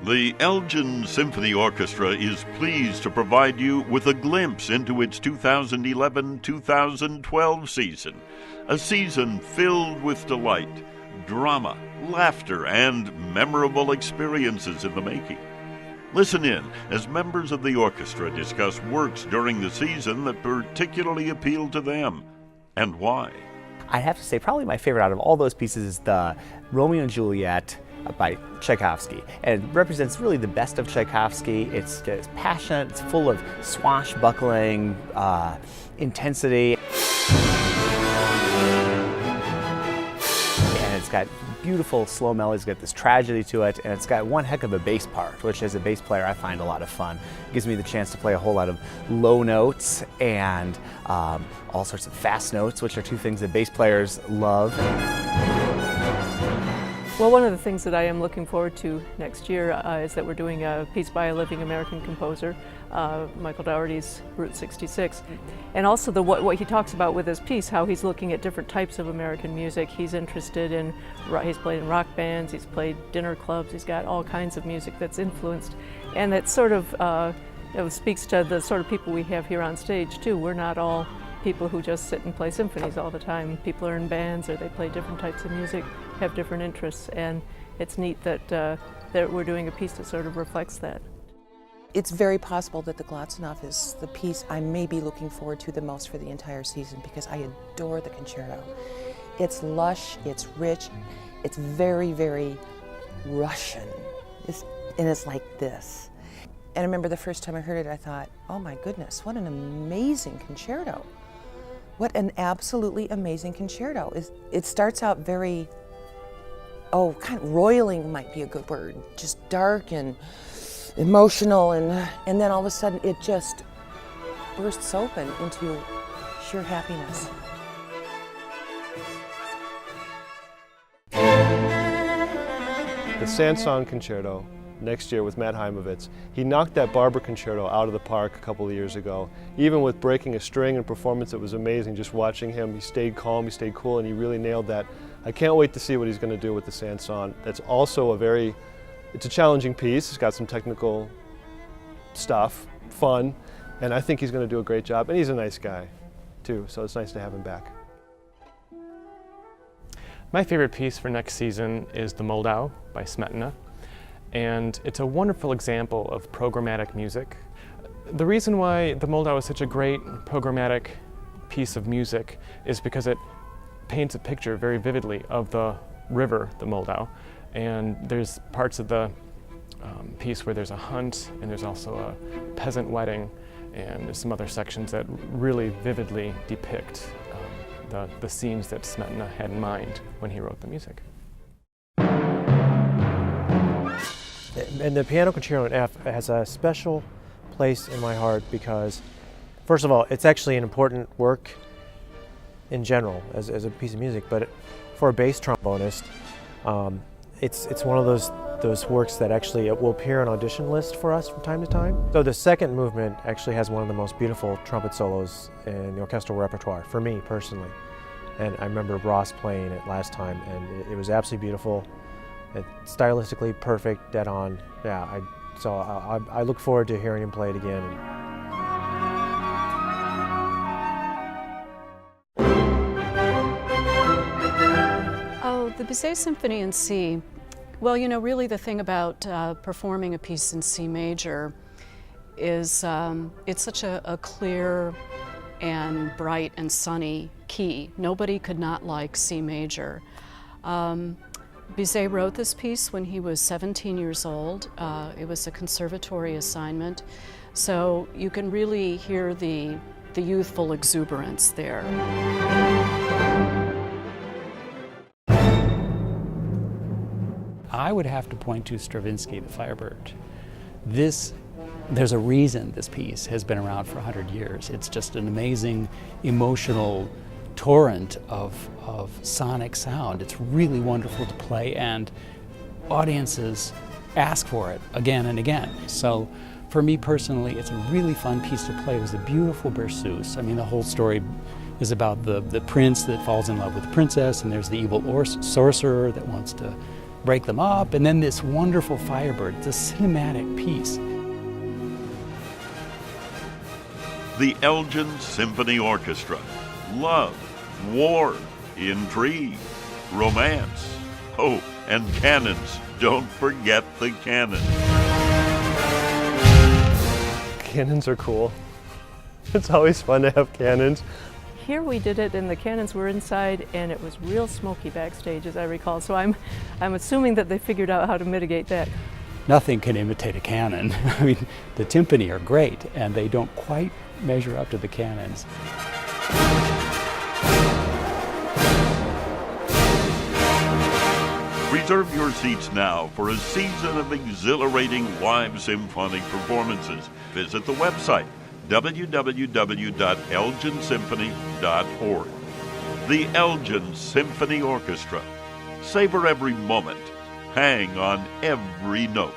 The Elgin Symphony Orchestra is pleased to provide you with a glimpse into its 2011-2012 season, a season filled with delight, drama, laughter, and memorable experiences in the making. Listen in as members of the orchestra discuss works during the season that particularly appealed to them, and why. I have to say probably my favorite out of all those pieces is the Romeo and Juliet by Tchaikovsky, and it represents really the best of Tchaikovsky. It's passionate, it's full of swashbuckling, intensity, and it's got beautiful slow melodies, it's got this tragedy to it, and it's got one heck of a bass part, which as a bass player I find a lot of fun. It gives me the chance to play a whole lot of low notes and all sorts of fast notes, which are two things that bass players love. Well, one of the things that I am looking forward to next year is that we're doing a piece by a living American composer, Michael Dougherty's Route 66. And also what he talks about with this piece, how he's looking at different types of American music. He's interested in, he's played in rock bands, he's played dinner clubs, he's got all kinds of music that's influenced. And that sort of speaks to the sort of people we have here on stage too. We're not all people who just sit and play symphonies all the time. People are in bands or they play different types of music, have different interests, and it's neat that, that we're doing a piece that sort of reflects that. It's very possible that the Glotzenov is the piece I may be looking forward to the most for the entire season because I adore the concerto. It's lush, it's rich, it's very, very Russian, and it's like this. And I remember the first time I heard it, I thought, oh my goodness, what an amazing concerto. What an absolutely amazing concerto. It starts out very, kind of roiling might be a good word, just dark and emotional, and then all of a sudden it just bursts open into sheer happiness. The Saint-Saëns Concerto next year with Matt Heimovitz. He knocked that Barber Concerto out of the park a couple of years ago. Even with breaking a string and performance, it was amazing just watching him. He stayed calm, he stayed cool, and he really nailed that. I can't wait to see what he's going to do with the Saint-Saëns. That's also it's a challenging piece. It's got some technical stuff, fun, and I think he's going to do a great job. And he's a nice guy, too, so it's nice to have him back. My favorite piece for next season is the Moldau by Smetana. And it's a wonderful example of programmatic music. The reason why the Moldau is such a great programmatic piece of music is because it paints a picture very vividly of the river, the Moldau. And there's parts of the piece where there's a hunt, and there's also a peasant wedding, and there's some other sections that really vividly depict the scenes that Smetana had in mind when he wrote the music. And the Piano Concerto in F has a special place in my heart because, first of all, it's actually an important work in general as a piece of music, but for a bass trombonist, it's one of those works that actually will appear on audition lists for us from time to time. So the second movement actually has one of the most beautiful trumpet solos in the orchestral repertoire, for me personally. And I remember Ross playing it last time, and it was absolutely beautiful. It's stylistically perfect, dead on. Yeah, I look forward to hearing him play it again. Oh, the Bizet Symphony in C. Well, you know, really the thing about performing a piece in C major is it's such a clear and bright and sunny key. Nobody could not like C major. Bizet wrote this piece when he was 17 years old. It was a conservatory assignment, so you can really hear the youthful exuberance there. I would have to point to Stravinsky, the Firebird. There's a reason this piece has been around for 100 years. It's just an amazing emotional torrent of sonic sound. It's really wonderful to play, and audiences ask for it again and again. So for me personally, it's a really fun piece to play. It was a beautiful berceuse. I mean, the whole story is about the prince that falls in love with the princess, and there's the evil sorcerer that wants to break them up, and then this wonderful Firebird. It's a cinematic piece. The Elgin Symphony Orchestra. Love, war, intrigue, romance. Oh, and cannons. Don't forget the cannons. Cannons are cool. It's always fun to have cannons. Here we did it and the cannons were inside and it was real smoky backstage, as I recall. So I'm assuming that they figured out how to mitigate that. Nothing can imitate a cannon. I mean, the timpani are great and they don't quite measure up to the cannons. Reserve your seats now for a season of exhilarating live symphonic performances. Visit the website, www.elginsymphony.org. The Elgin Symphony Orchestra. Savor every moment. Hang on every note.